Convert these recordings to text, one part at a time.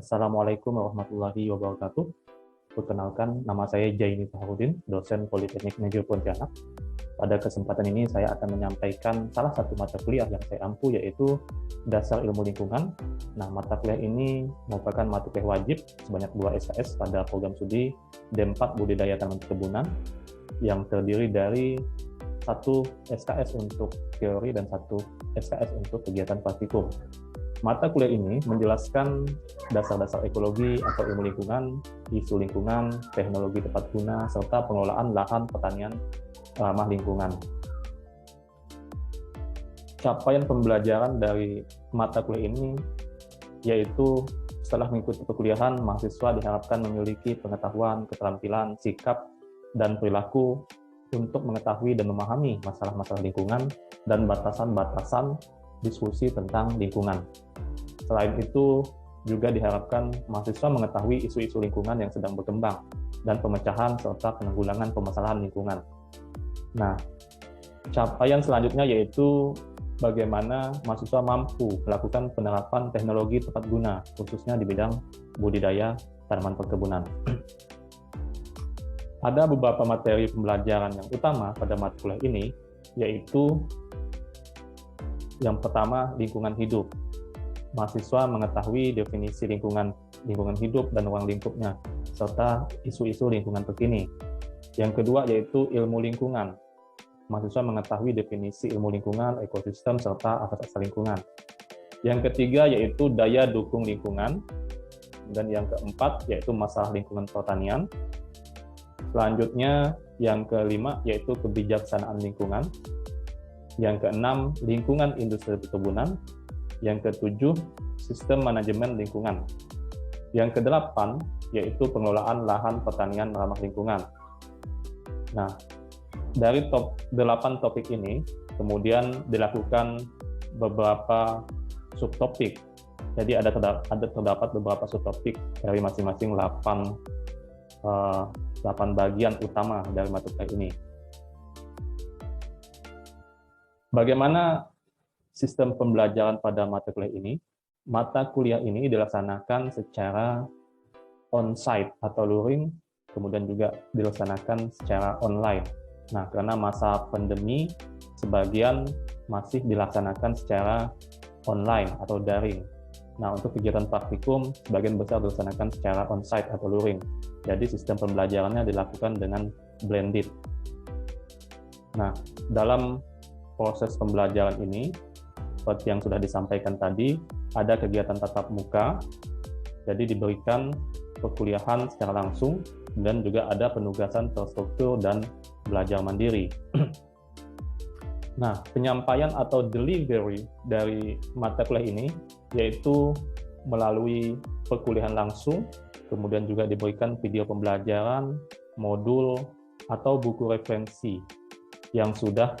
Assalamualaikum warahmatullahi wabarakatuh. Perkenalkan, nama saya Jaini Fahrudin, dosen Politeknik Negeri Pontianak. Pada kesempatan ini saya akan menyampaikan salah satu mata kuliah yang saya ampu, yaitu Dasar Ilmu Lingkungan. Nah, mata kuliah ini merupakan mata kuliah wajib sebanyak 2 SKS pada program studi D4 Budidaya Tanaman Perkebunan, yang terdiri dari 1 SKS untuk teori dan 1 SKS untuk kegiatan praktikum. Mata kuliah ini menjelaskan dasar-dasar ekologi atau ilmu lingkungan, isu lingkungan, teknologi tepat guna, serta pengelolaan lahan pertanian ramah lingkungan. Capaian pembelajaran dari mata kuliah ini yaitu setelah mengikuti perkuliahan, mahasiswa diharapkan memiliki pengetahuan, keterampilan, sikap, dan perilaku untuk mengetahui dan memahami masalah-masalah lingkungan dan batasan-batasan diskusi tentang lingkungan. Selain itu, juga diharapkan mahasiswa mengetahui isu-isu lingkungan yang sedang berkembang dan pemecahan serta penanggulangan permasalahan lingkungan. Nah, capaian selanjutnya yaitu bagaimana mahasiswa mampu melakukan penerapan teknologi tepat guna, khususnya di bidang budidaya tanaman perkebunan. Ada beberapa materi pembelajaran yang utama pada mata kuliah ini, yaitu yang pertama, lingkungan hidup. Mahasiswa mengetahui definisi lingkungan hidup dan ruang lingkupnya, serta isu-isu lingkungan terkini. Yang kedua yaitu ilmu lingkungan. Mahasiswa mengetahui definisi ilmu lingkungan, ekosistem, serta asas-asas lingkungan. Yang ketiga yaitu daya dukung lingkungan. Dan yang keempat yaitu masalah lingkungan pertanian. Selanjutnya yang kelima yaitu kebijaksanaan lingkungan. Yang keenam, lingkungan industri perkebunan. Yang ketujuh, sistem manajemen lingkungan. Yang kedelapan, yaitu pengelolaan lahan pertanian ramah lingkungan. Nah, dari 8 topik ini, kemudian dilakukan beberapa subtopik. Jadi terdapat beberapa subtopik dari masing-masing 8 bagian utama dari mata kuliah ini. Bagaimana sistem pembelajaran pada mata kuliah ini? Mata kuliah ini dilaksanakan secara on-site atau luring, kemudian juga dilaksanakan secara online. Nah, karena masa pandemi, sebagian masih dilaksanakan secara online atau daring. Nah, untuk kegiatan praktikum, sebagian besar dilaksanakan secara on-site atau luring. Jadi, sistem pembelajarannya dilakukan dengan blended. Nah, dalam proses pembelajaran ini, seperti yang sudah disampaikan tadi, ada kegiatan tatap muka, jadi diberikan perkuliahan secara langsung, dan juga ada penugasan terstruktur dan belajar mandiri. Nah, penyampaian atau delivery dari mata kuliah ini, yaitu melalui perkuliahan langsung, kemudian juga diberikan video pembelajaran, modul, atau buku referensi yang sudah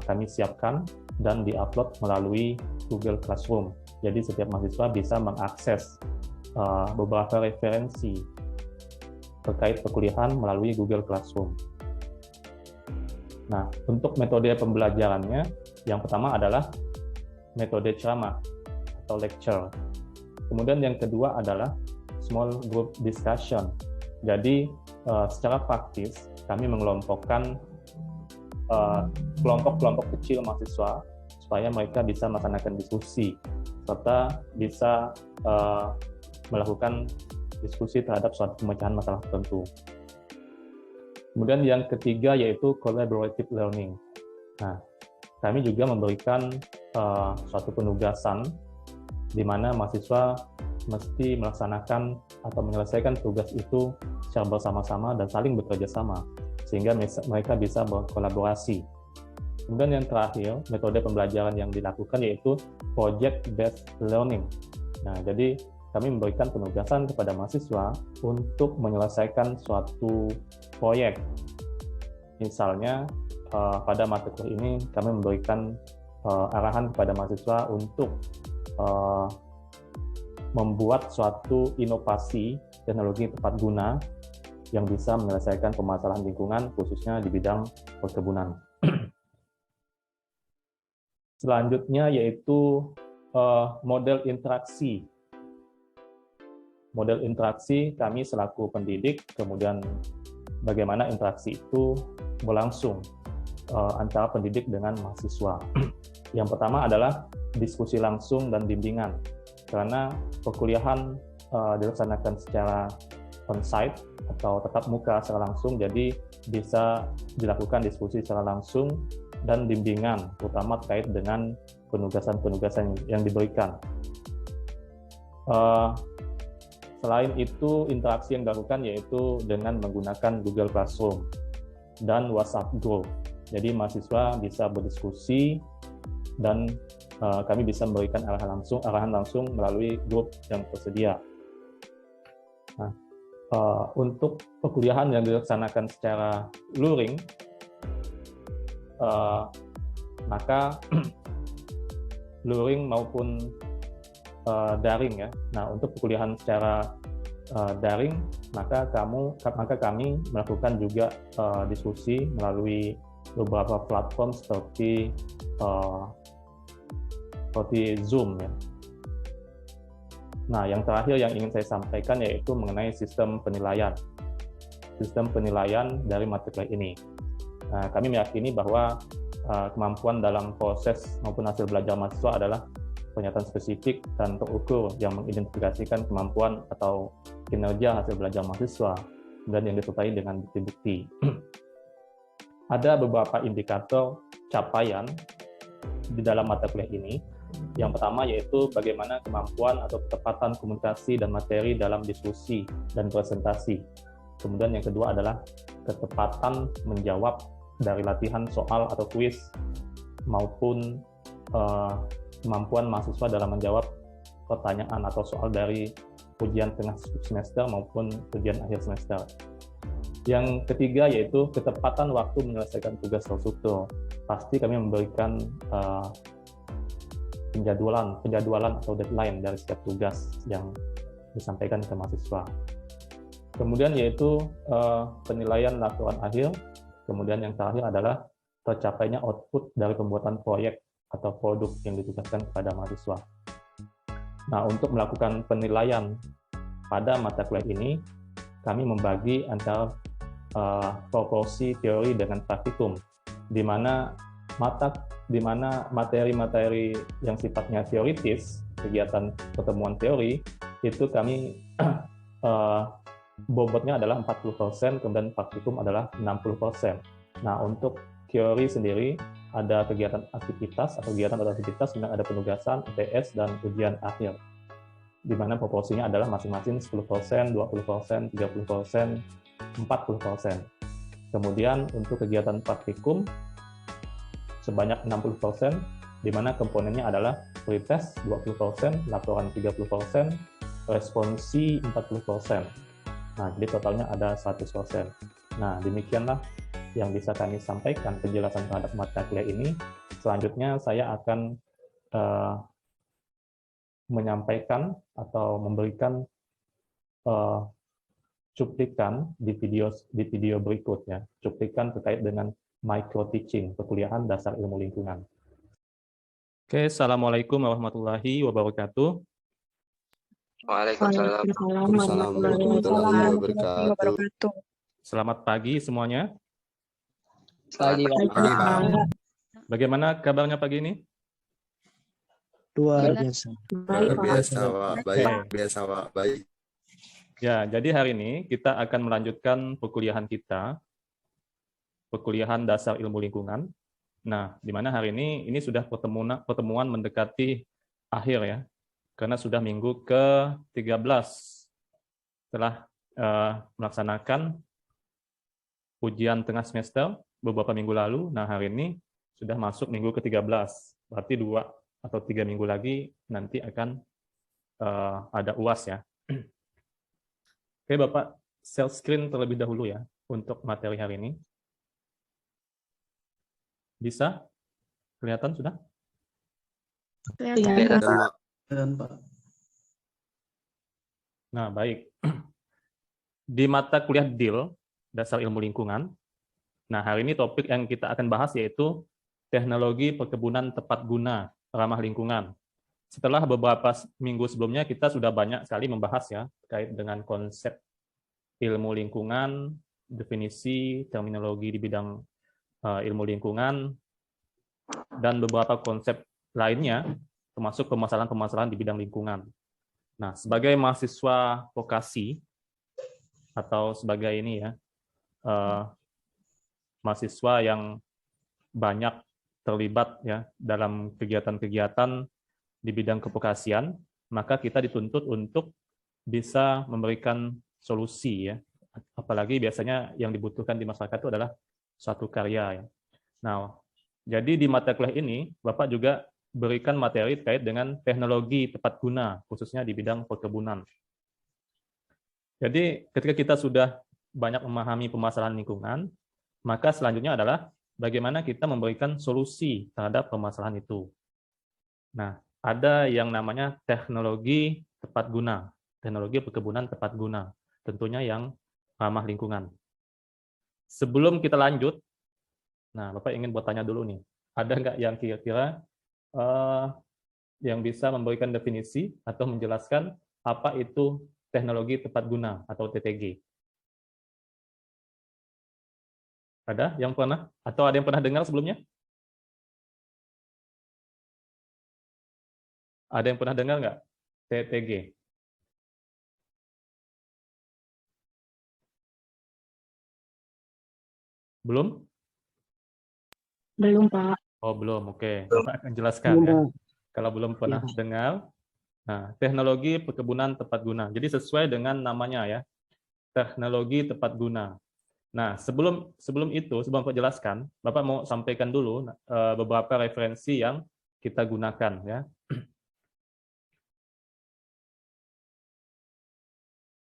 kami siapkan dan diupload melalui Google Classroom. Jadi setiap mahasiswa bisa mengakses beberapa referensi terkait perkuliahan melalui Google Classroom. Nah, untuk metode pembelajarannya, yang pertama adalah metode ceramah atau lecture. Kemudian yang kedua adalah small group discussion. Jadi secara praktis kami mengelompokkan kelompok-kelompok kecil mahasiswa supaya mereka bisa melaksanakan diskusi serta bisa melakukan diskusi terhadap suatu pemecahan masalah tertentu. Kemudian yang ketiga yaitu collaborative learning. Nah, kami juga memberikan suatu penugasan di mana mahasiswa mesti melaksanakan atau menyelesaikan tugas itu secara bersama-sama dan saling bekerja sama, sehingga mereka bisa berkolaborasi. Kemudian yang terakhir, metode pembelajaran yang dilakukan yaitu project-based learning. Nah, jadi kami memberikan penugasan kepada mahasiswa untuk menyelesaikan suatu proyek. Misalnya, pada mata kuliah ini kami memberikan arahan kepada mahasiswa untuk membuat suatu inovasi teknologi tepat guna yang bisa menyelesaikan permasalahan lingkungan, khususnya di bidang perkebunan. Selanjutnya yaitu model interaksi. model interaksi kami selaku pendidik, kemudian bagaimana interaksi itu berlangsung antara pendidik dengan mahasiswa. Yang pertama adalah diskusi langsung dan bimbingan, karena perkuliahan dilaksanakan secara on-site atau tatap muka secara langsung, jadi bisa dilakukan diskusi secara langsung dan bimbingan, terutama terkait dengan penugasan-penugasan yang diberikan. Selain itu, interaksi yang dilakukan yaitu dengan menggunakan Google Classroom dan WhatsApp Group. Jadi mahasiswa bisa berdiskusi dan kami bisa memberikan arahan langsung melalui grup yang tersedia. Nah, untuk perkuliahan yang dilaksanakan secara luring, maka luring maupun daring ya. Nah, untuk perkuliahan secara daring, maka kami melakukan juga diskusi melalui beberapa platform seperti Zoom ya. Nah, yang terakhir yang ingin saya sampaikan yaitu mengenai sistem penilaian. Sistem penilaian dari mata kuliah ini. Nah, kami meyakini bahwa kemampuan dalam proses maupun hasil belajar mahasiswa adalah pernyataan spesifik dan terukur yang mengidentifikasikan kemampuan atau kinerja hasil belajar mahasiswa dan yang disertai dengan bukti-bukti. Ada beberapa indikator capaian di dalam mata kuliah ini. Yang pertama yaitu bagaimana kemampuan atau ketepatan komunikasi dan materi dalam diskusi dan presentasi. Kemudian yang kedua adalah ketepatan menjawab dari latihan soal atau kuis maupun kemampuan mahasiswa dalam menjawab pertanyaan atau soal dari ujian tengah semester maupun ujian akhir semester. Yang ketiga yaitu ketepatan waktu menyelesaikan tugas terstruktur. Pasti kami memberikan penjadwalan atau deadline dari setiap tugas yang disampaikan ke mahasiswa. Kemudian yaitu penilaian laporan akhir. Kemudian yang terakhir adalah tercapainya output dari pembuatan proyek atau produk yang ditugaskan kepada mahasiswa. Nah, untuk melakukan penilaian pada mata kuliah ini, kami membagi antara proporsi teori dengan praktikum, di mana materi-materi yang sifatnya teoritis, kegiatan pertemuan teori, itu kami bobotnya adalah 40%, kemudian praktikum adalah 60%. Nah, untuk teori sendiri, ada kegiatan aktivitas, kemudian ada penugasan, UTS, dan ujian akhir, di mana proporsinya adalah masing-masing 10%, 20%, 30%, 40%. Kemudian untuk kegiatan praktikum, sebanyak 60%, di mana komponennya adalah pretest 20%, laporan 30%, responsi 40%. Nah, jadi totalnya ada 100%. Nah, demikianlah yang bisa kami sampaikan penjelasan terhadap mata kuliah ini. Selanjutnya saya akan menyampaikan atau memberikan cuplikan di video berikutnya, cuplikan terkait dengan micro teaching, perkuliahan dasar ilmu lingkungan. Oke, assalamualaikum warahmatullahi wabarakatuh. Waalaikumsalam warahmatullahi wabarakatuh. Selamat pagi semuanya. Pagi, Pak. Bagaimana kabarnya pagi ini? Luar biasa. Luar biasa, Pak. Baik. Ya, jadi hari ini kita akan melanjutkan perkuliahan kita, perkuliahan dasar ilmu lingkungan. Nah, di mana hari ini sudah pertemuan mendekati akhir ya, karena sudah minggu ke-13 setelah melaksanakan ujian tengah semester beberapa minggu lalu. Nah, hari ini sudah masuk minggu ke-13, berarti 2 atau 3 minggu lagi nanti akan ada UAS ya. Oke, Bapak, share screen terlebih dahulu ya untuk materi hari ini. Bisa? Kelihatan sudah? Kelihatan, Pak. Nah, baik. Di mata kuliah DIL, Dasar Ilmu Lingkungan, nah hari ini topik yang kita akan bahas yaitu teknologi perkebunan tepat guna ramah lingkungan. setelah beberapa minggu sebelumnya kita sudah banyak sekali membahas ya terkait dengan konsep ilmu lingkungan, definisi, terminologi di bidang ilmu lingkungan, dan beberapa konsep lainnya, termasuk permasalahan-permasalahan di bidang lingkungan. Nah, sebagai mahasiswa vokasi atau sebagai ini ya mahasiswa yang banyak terlibat ya dalam kegiatan-kegiatan di bidang kevokasian, maka kita dituntut untuk bisa memberikan solusi ya. Apalagi biasanya yang dibutuhkan di masyarakat itu adalah suatu karya ya. Nah, jadi di mata kuliah ini Bapak juga berikan materi terkait dengan teknologi tepat guna, khususnya di bidang perkebunan. Jadi ketika kita sudah banyak memahami permasalahan lingkungan, maka selanjutnya adalah bagaimana kita memberikan solusi terhadap permasalahan itu. Nah, ada yang namanya teknologi tepat guna, teknologi perkebunan tepat guna, tentunya yang ramah lingkungan. Sebelum kita lanjut, nah Bapak ingin bertanya dulu nih, ada nggak yang kira-kira yang bisa memberikan definisi atau menjelaskan apa itu teknologi tepat guna atau TTG? Ada yang pernah? Atau ada yang pernah dengar sebelumnya? Ada yang pernah dengar nggak TTG? Belum? Belum, Pak. Oh, belum. Oke. Bapak akan jelaskan ya. Kalau belum pernah dengar, nah, teknologi perkebunan tepat guna. Jadi sesuai dengan namanya ya, teknologi tepat guna. Nah, sebelum Bapak jelaskan, Bapak mau sampaikan dulu beberapa referensi yang kita gunakan ya.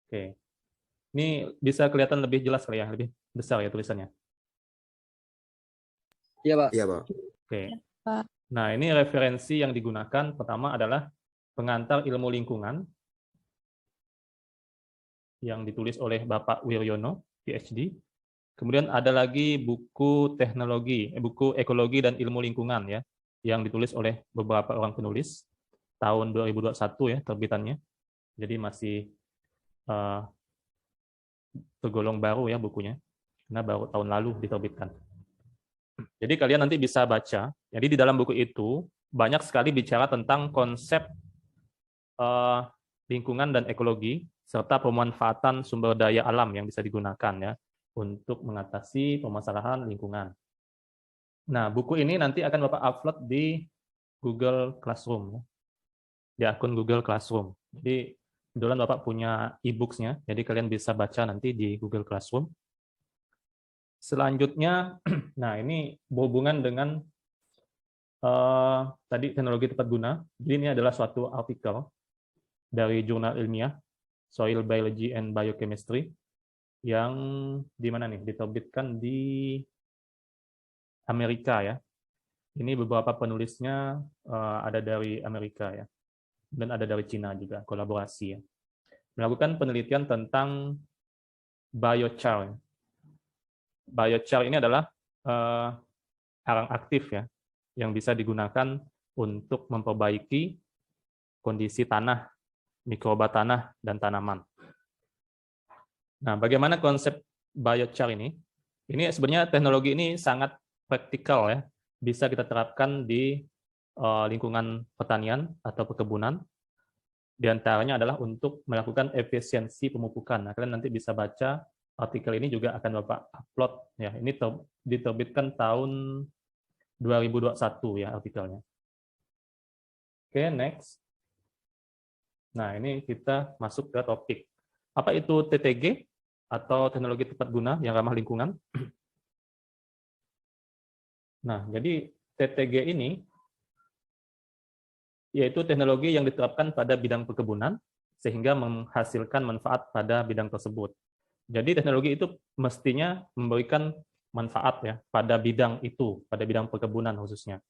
Oke. Ini bisa kelihatan lebih jelas kali ya, lebih besar ya tulisannya. Iya, Pak. Iya, Pak. Oke. Nah, ini referensi yang digunakan pertama adalah Pengantar Ilmu Lingkungan yang ditulis oleh Bapak Wiryono, PhD. Kemudian ada lagi buku buku Ekologi dan Ilmu Lingkungan ya, yang ditulis oleh beberapa orang penulis tahun 2021 ya terbitannya. Jadi masih tergolong baru ya bukunya, karena baru tahun lalu diterbitkan. Jadi kalian nanti bisa baca. Jadi di dalam buku itu banyak sekali bicara tentang konsep lingkungan dan ekologi serta pemanfaatan sumber daya alam yang bisa digunakan ya untuk mengatasi permasalahan lingkungan. Nah, buku ini nanti akan Bapak upload di Google Classroom, di akun Google Classroom. Jadi kebetulan Bapak punya e-books-nya, jadi kalian bisa baca nanti di Google Classroom. Selanjutnya, nah ini berhubungan dengan tadi teknologi tepat guna. Jadi ini adalah suatu artikel dari jurnal ilmiah Soil Biology and Biochemistry yang di mana nih diterbitkan di Amerika ya. Ini beberapa penulisnya ada dari Amerika ya, dan ada dari Cina juga, kolaborasi ya. Melakukan penelitian tentang biochar. Biochar ini adalah arang aktif ya, yang bisa digunakan untuk memperbaiki kondisi tanah, mikroba tanah, dan tanaman. Nah, bagaimana konsep biochar ini? Ini sebenarnya teknologi ini sangat praktikal ya, bisa kita terapkan di lingkungan pertanian atau perkebunan. Di antaranya adalah untuk melakukan efisiensi pemupukan. Nah, kalian nanti bisa baca artikel ini juga akan Bapak upload ya. Ini diterbitkan tahun 2021 ya artikelnya. Oke, next. Nah, ini kita masuk ke topik. Apa itu TTG atau teknologi tepat guna yang ramah lingkungan? Nah, jadi TTG ini yaitu teknologi yang diterapkan pada bidang perkebunan sehingga menghasilkan manfaat pada bidang tersebut. Jadi teknologi itu mestinya memberikan manfaat ya pada bidang itu, pada bidang perkebunan khususnya.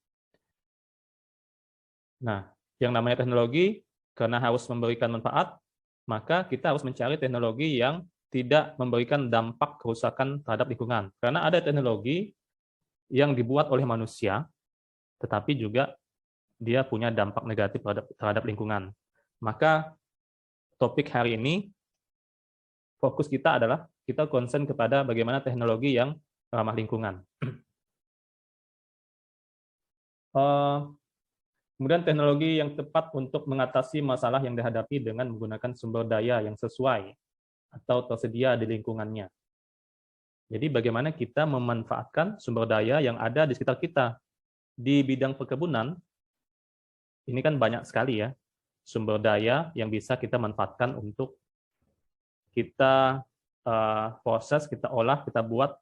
Nah, yang namanya teknologi karena harus memberikan manfaat, maka kita harus mencari teknologi yang tidak memberikan dampak kerusakan terhadap lingkungan. Karena ada teknologi yang dibuat oleh manusia, tetapi juga dia punya dampak negatif terhadap lingkungan. Maka topik hari ini, fokus kita adalah kita concern kepada bagaimana teknologi yang ramah lingkungan. Kemudian teknologi yang tepat untuk mengatasi masalah yang dihadapi dengan menggunakan sumber daya yang sesuai atau tersedia di lingkungannya. Jadi bagaimana kita memanfaatkan sumber daya yang ada di sekitar kita. Di bidang perkebunan, ini kan banyak sekali ya sumber daya yang bisa kita manfaatkan untuk kita proses, kita olah, kita buat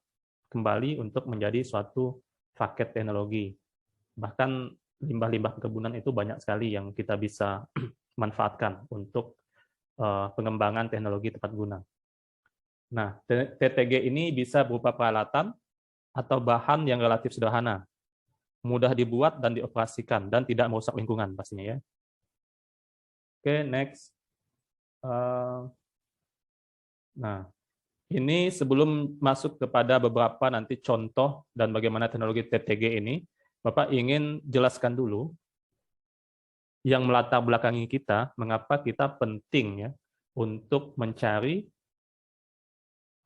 kembali untuk menjadi suatu paket teknologi. Bahkan limbah-limbah perkebunan itu banyak sekali yang kita bisa manfaatkan untuk pengembangan teknologi tepat guna. Nah, TTG ini bisa berupa peralatan atau bahan yang relatif sederhana, mudah dibuat dan dioperasikan, dan tidak merusak lingkungan pastinya ya. Oke, next. Nah, ini sebelum masuk kepada beberapa nanti contoh dan bagaimana teknologi TTG ini, Bapak ingin jelaskan dulu yang melatar belakangi kita, mengapa kita penting ya untuk mencari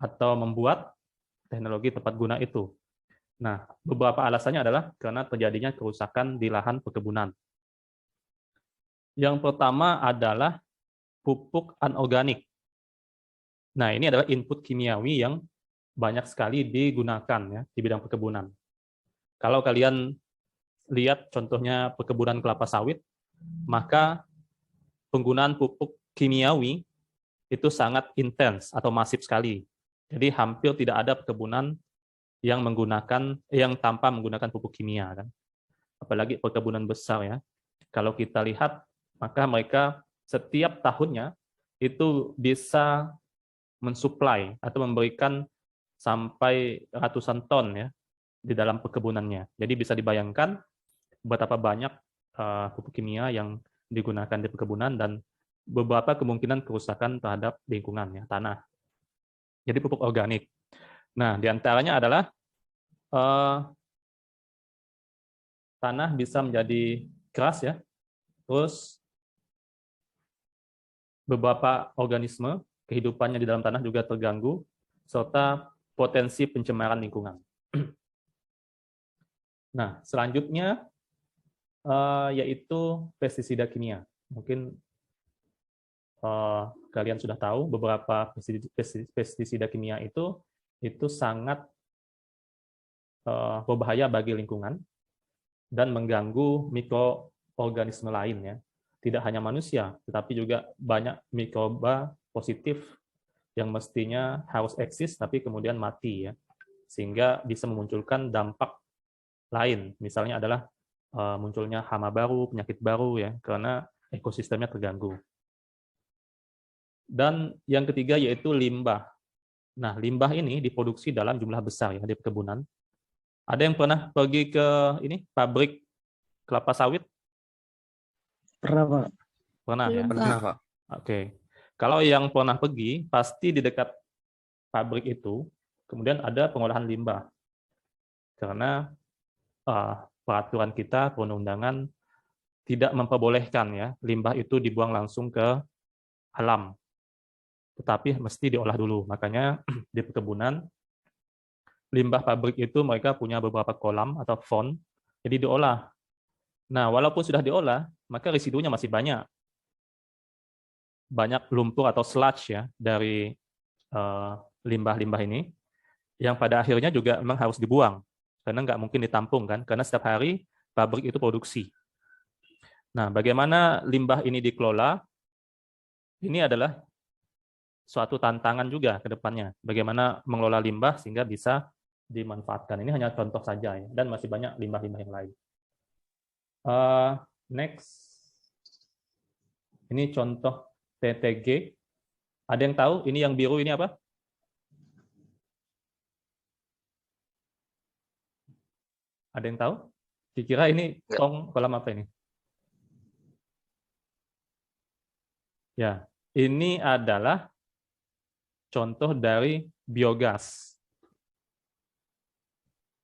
atau membuat teknologi tepat guna itu. Nah, beberapa alasannya adalah karena terjadinya kerusakan di lahan perkebunan. Yang pertama adalah pupuk anorganik. Nah, ini adalah input kimiawi yang banyak sekali digunakan ya di bidang perkebunan. Kalau kalian lihat contohnya perkebunan kelapa sawit, maka penggunaan pupuk kimiawi itu sangat intens atau masif sekali. Jadi hampir tidak ada perkebunan yang tanpa menggunakan pupuk kimia kan. Apalagi perkebunan besar ya. Kalau kita lihat, maka mereka setiap tahunnya itu bisa mensuplai atau memberikan sampai ratusan ton ya di dalam perkebunannya. Jadi bisa dibayangkan betapa banyak pupuk kimia yang digunakan di perkebunan dan beberapa kemungkinan kerusakan terhadap lingkungan ya, tanah. Jadi pupuk organik. Nah, diantaranya adalah tanah bisa menjadi keras ya, terus beberapa organisme kehidupannya di dalam tanah juga terganggu, serta potensi pencemaran lingkungan. Nah, selanjutnya yaitu pestisida kimia. Mungkin kalian sudah tahu beberapa pestisida kimia itu sangat berbahaya bagi lingkungan dan mengganggu mikroorganisme lain ya. Tidak hanya manusia, tetapi juga banyak mikroba positif yang mestinya harus eksis tapi kemudian mati ya. Sehingga bisa memunculkan dampak lain. Misalnya adalah munculnya hama baru, penyakit baru ya, karena ekosistemnya terganggu. Dan yang ketiga yaitu limbah. Nah, limbah ini diproduksi dalam jumlah besar ya di perkebunan. Ada yang pernah pergi ke pabrik kelapa sawit? Pernah, Pak. Pernah ya? Pernah, Pak. Oke. Kalau yang pernah pergi, pasti di dekat pabrik itu kemudian ada pengolahan limbah. Karena peraturan kita, perundang-undangan tidak memperbolehkan ya limbah itu dibuang langsung ke alam. Tetapi mesti diolah dulu. Makanya di perkebunan, limbah pabrik itu mereka punya beberapa kolam atau font, jadi diolah. Nah, walaupun sudah diolah, maka residunya masih banyak. Banyak lumpur atau sludge ya dari limbah-limbah ini, yang pada akhirnya juga memang harus dibuang, karena nggak mungkin ditampung kan, karena setiap hari pabrik itu produksi. Nah, bagaimana limbah ini dikelola? Ini adalah suatu tantangan juga ke depannya. Bagaimana mengelola limbah sehingga bisa dimanfaatkan. Ini hanya contoh saja ya, dan masih banyak limbah-limbah yang lain. Next. Ini contoh TTG. Ada yang tahu ini yang biru ini apa? Ada yang tahu? Dikira ini tong kolam apa ini? Ya, ini adalah contoh dari biogas.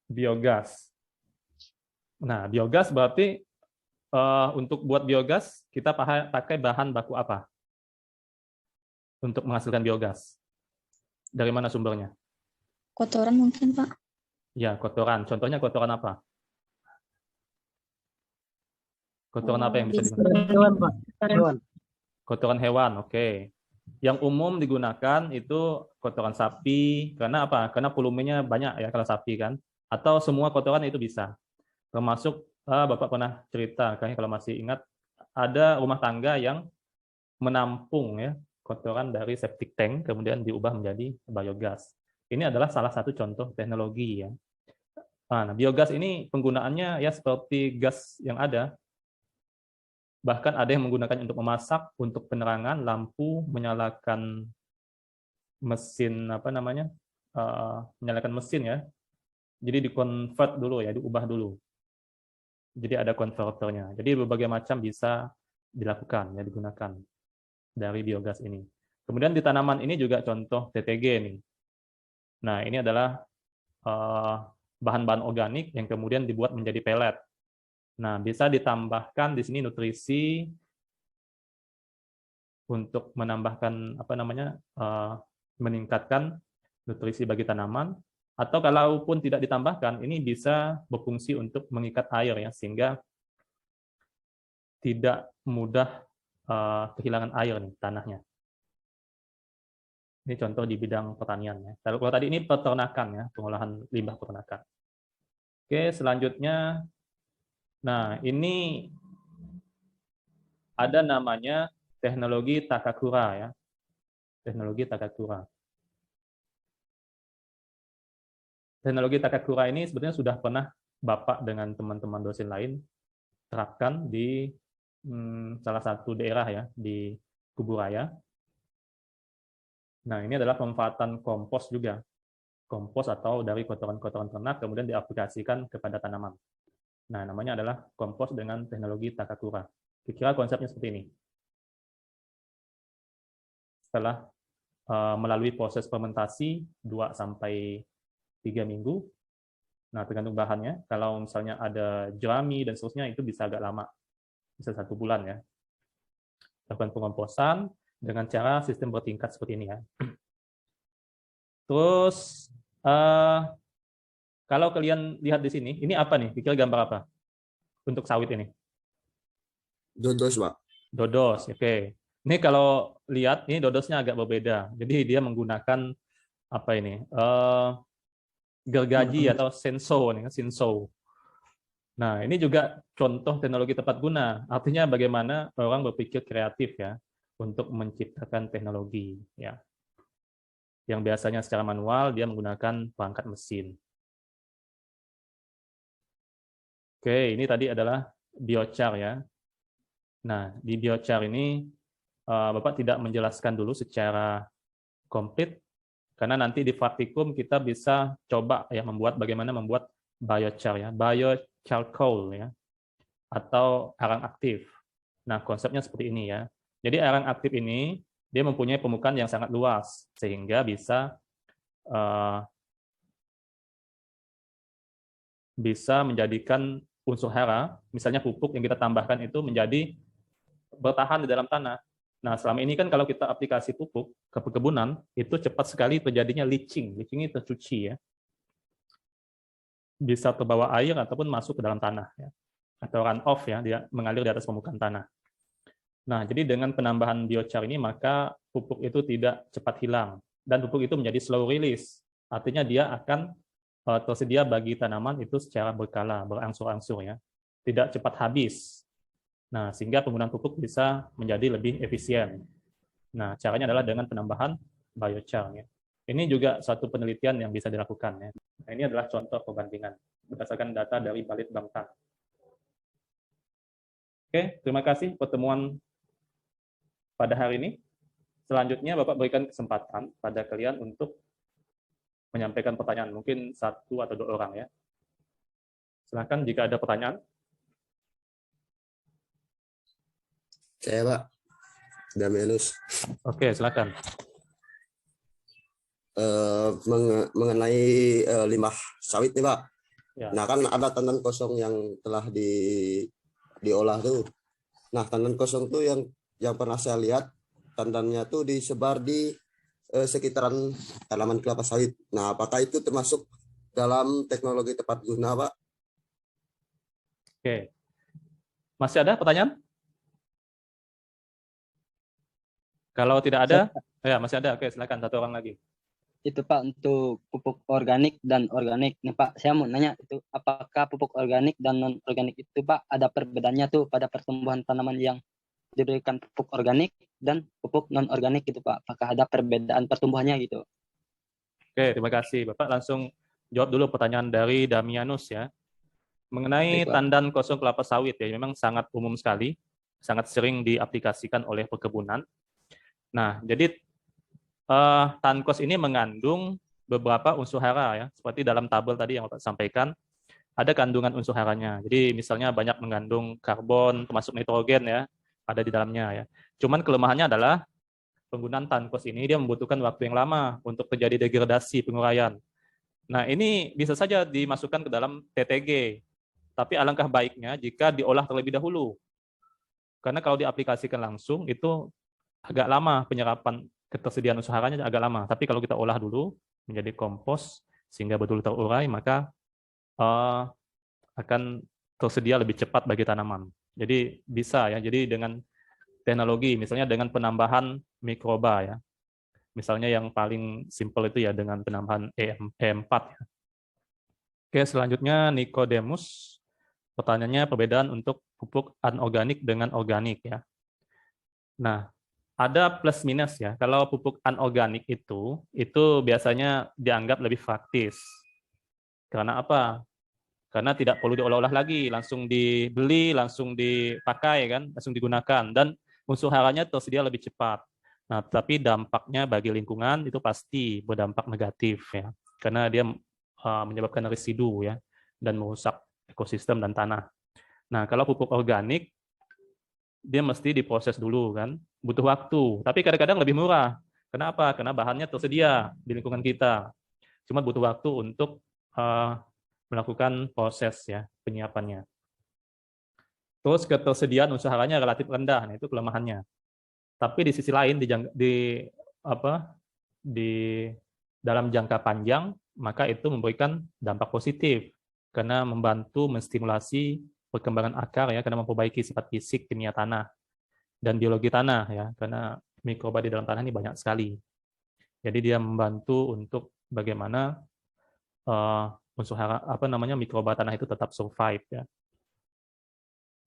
Biogas. Nah, biogas berarti untuk buat biogas kita pakai bahan baku apa untuk menghasilkan biogas? Dari mana sumbernya? Kotoran mungkin, Pak. Ya, kotoran. Contohnya kotoran apa? Kotoran apa yang bisa digunakan? Hewan, Pak. Hewan. Kotoran hewan, oke. Yang umum digunakan itu kotoran sapi. Karena apa? Karena volumenya banyak ya kalau sapi kan. Atau semua kotoran itu bisa. Termasuk Bapak pernah cerita, kayaknya kalau masih ingat, ada rumah tangga yang menampung ya kotoran dari septic tank kemudian diubah menjadi biogas. Ini adalah salah satu contoh teknologi ya. Nah, biogas ini penggunaannya ya seperti gas yang ada. Bahkan ada yang menggunakannya untuk memasak, untuk penerangan, lampu, menyalakan mesin menyalakan mesin ya. Jadi di-convert dulu ya, diubah dulu. Jadi ada konverternya. Jadi berbagai macam bisa dilakukan ya, digunakan dari biogas ini. Kemudian di tanaman ini juga contoh TTG nih. Nah, ini adalah bahan-bahan organik yang kemudian dibuat menjadi pelet. Nah, bisa ditambahkan di sini nutrisi untuk menambahkan meningkatkan nutrisi bagi tanaman, atau kalaupun tidak ditambahkan, ini bisa berfungsi untuk mengikat air ya, sehingga tidak mudah kehilangan air nih tanahnya. Ini contoh di bidang pertanian ya. Kalau tadi ini peternakan ya, pengolahan limbah peternakan. Oke, selanjutnya, nah ini ada namanya teknologi Takakura ya, teknologi Takakura. Teknologi Takakura ini sebenarnya sudah pernah Bapak dengan teman-teman dosen lain terapkan di salah satu daerah ya, di Kuburaya. Nah, ini adalah pemanfaatan kompos juga. Kompos atau dari kotoran-kotoran ternak kemudian diaplikasikan kepada tanaman. Nah, namanya adalah kompos dengan teknologi Takakura. Kira-kira konsepnya seperti ini. Setelah melalui proses fermentasi 2-3 minggu, nah tergantung bahannya, kalau misalnya ada jerami dan seterusnya itu bisa agak lama, bisa 1 bulan ya. Lakukan pengomposan dengan cara sistem bertingkat seperti ini ya. Terus kalau kalian lihat di sini, ini apa nih? Pikir gambar apa untuk sawit ini? Dodos, Pak. Dodos, oke. Ini kalau lihat, ini dodosnya agak berbeda. Jadi dia menggunakan apa ini? Gergaji atau senso nih, senso. Nah, ini juga contoh teknologi tepat guna. Artinya bagaimana orang berpikir kreatif ya untuk menciptakan teknologi ya. Yang biasanya secara manual dia menggunakan perangkat mesin. Oke, ini tadi adalah biochar ya. Nah, di biochar ini Bapak tidak menjelaskan dulu secara komplit karena nanti di praktikum kita bisa coba ya bagaimana membuat biochar ya, biocharcoal ya, atau arang aktif. Nah, konsepnya seperti ini ya. Jadi arang aktif ini dia mempunyai permukaan yang sangat luas sehingga bisa menjadikan unsur hara, misalnya pupuk yang kita tambahkan itu menjadi bertahan di dalam tanah. Nah, selama ini kan kalau kita aplikasi pupuk ke perkebunan, itu cepat sekali terjadinya leaching. Leaching itu tercuci ya. Bisa terbawa air ataupun masuk ke dalam tanah ya. Atau run off ya, dia mengalir di atas permukaan tanah. Nah, jadi dengan penambahan biochar ini maka pupuk itu tidak cepat hilang dan pupuk itu menjadi slow release. Artinya dia akan tersedia bagi tanaman itu secara berkala, berangsur-angsur ya. Tidak cepat habis. Nah, sehingga penggunaan pupuk bisa menjadi lebih efisien. Nah, caranya adalah dengan penambahan biochar ya. Ini juga satu penelitian yang bisa dilakukan ya. Nah, ini adalah contoh perbandingan berdasarkan data dari Balit Bangtan. Oke, terima kasih pertemuan pada hari ini. Selanjutnya Bapak berikan kesempatan pada kalian untuk menyampaikan pertanyaan, mungkin 1 atau 2 orang ya. Silakan jika ada pertanyaan. Saya, Pak. Damianus. Oke, silakan. Mengenai limbah sawit nih, Pak. Ya. Nah, kan ada tandan kosong yang telah diolah tuh. Nah, tandan kosong tuh yang pernah saya lihat tandannya tuh disebar di sekitaran tanaman kelapa sawit. Nah, apakah itu termasuk dalam teknologi tepat guna, Pak? Oke. Masih ada pertanyaan? Kalau tidak ada, ya masih ada. Oke, silakan satu orang lagi. Itu Pak untuk pupuk organik dan organik. Nih Pak, saya mau nanya itu apakah pupuk organik dan non organik itu Pak ada perbedaannya tuh pada pertumbuhan tanaman yang diberikan pupuk organik dan pupuk non organik gitu Pak? Apakah ada perbedaan pertumbuhannya gitu? Oke, terima kasih. Bapak langsung jawab dulu pertanyaan dari Damianus ya. Mengenai Baik, Pak. tandan kosong kelapa sawit ya, memang sangat umum sekali, sangat sering diaplikasikan oleh perkebunan. Nah, jadi tankos ini mengandung beberapa unsur hara ya, seperti dalam tabel tadi yang Bapak sampaikan, ada kandungan unsur haranya. Jadi misalnya banyak mengandung karbon, termasuk nitrogen ya, ada di dalamnya ya. Cuman kelemahannya adalah penggunaan tankos ini dia membutuhkan waktu yang lama untuk terjadi degradasi penguraian. Nah, ini bisa saja dimasukkan ke dalam TTG. Tapi alangkah baiknya jika diolah terlebih dahulu. Karena kalau diaplikasikan langsung itu agak lama penyerapan ketersediaan unsur haranya agak lama. Tapi kalau kita olah dulu menjadi kompos sehingga betul terurai, maka akan tersedia lebih cepat bagi tanaman. Jadi bisa ya. Jadi dengan teknologi, misalnya dengan penambahan mikroba ya. Misalnya yang paling simpel itu ya dengan penambahan E4 ya. Oke, selanjutnya Nicodemus. Pertanyaannya perbedaan untuk pupuk anorganik dengan organik ya. Nah, ada plus minus ya. Kalau pupuk anorganik itu biasanya dianggap lebih praktis. Karena apa? Karena tidak perlu diolah-olah lagi, langsung dibeli, langsung dipakai kan, langsung digunakan dan unsur haranya tersedia lebih cepat. Nah, tapi dampaknya bagi lingkungan itu pasti berdampak negatif ya. Karena dia menyebabkan residu ya dan merusak ekosistem dan tanah. Nah, kalau pupuk organik dia mesti diproses dulu kan, butuh waktu. Tapi kadang-kadang lebih murah. Kenapa? Karena bahannya tersedia di lingkungan kita. Cuma butuh waktu untuk melakukan proses ya penyiapannya. Terus ketersediaan unsur haranya relatif rendah, nah itu kelemahannya. Tapi di sisi lain di dalam jangka panjang maka itu memberikan dampak positif karena membantu menstimulasi perkembangan akar ya karena memperbaiki sifat fisik kimia tanah dan biologi tanah ya karena mikroba di dalam tanah ini banyak sekali. Jadi dia membantu untuk bagaimana unsur hara mikroba tanah itu tetap survive ya.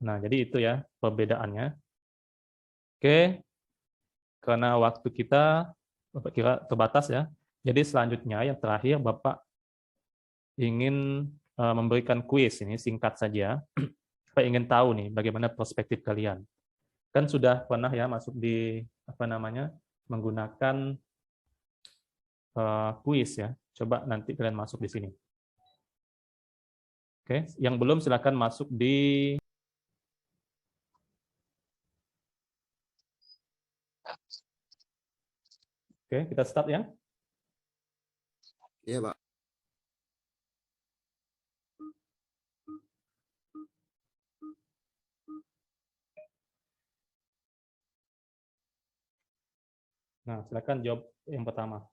Nah, jadi itu ya perbedaannya. Oke. Karena waktu kita Bapak kira terbatas ya. Jadi selanjutnya yang terakhir Bapak ingin memberikan kuis ini singkat saja. Bapak ingin tahu nih bagaimana perspektif kalian. Kan sudah pernah ya masuk di menggunakan kuis ya. Coba nanti kalian masuk di sini. Oke, yang belum silakan masuk di Oke, kita start ya. Iya, Pak. Nah, silakan jawab yang pertama.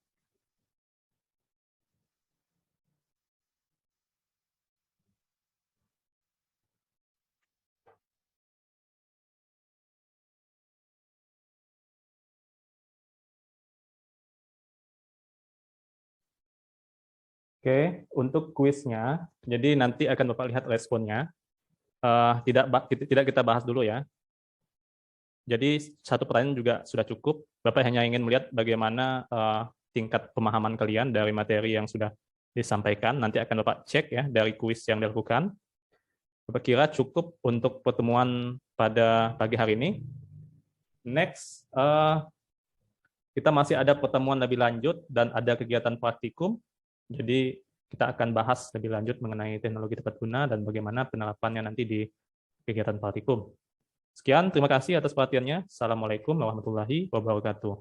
Oke, untuk kuisnya, jadi nanti akan Bapak lihat responnya. Tidak kita bahas dulu ya. Jadi satu pertanyaan juga sudah cukup. Bapak hanya ingin melihat bagaimana tingkat pemahaman kalian dari materi yang sudah disampaikan. Nanti akan Bapak cek ya dari kuis yang dilakukan. Bapak kira cukup untuk pertemuan pada pagi hari ini. Next, kita masih ada pertemuan lebih lanjut dan ada kegiatan praktikum. Jadi kita akan bahas lebih lanjut mengenai teknologi tepat guna dan bagaimana penerapannya nanti di kegiatan praktikum. Sekian, terima kasih atas perhatiannya. Assalamualaikum warahmatullahi wabarakatuh.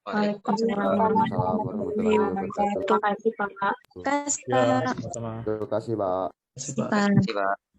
Waalaikumsalam warahmatullahi wabarakatuh. Terima kasih, Pak. Ya, sama-sama. Terima kasih, Pak. Terima kasih, Pak.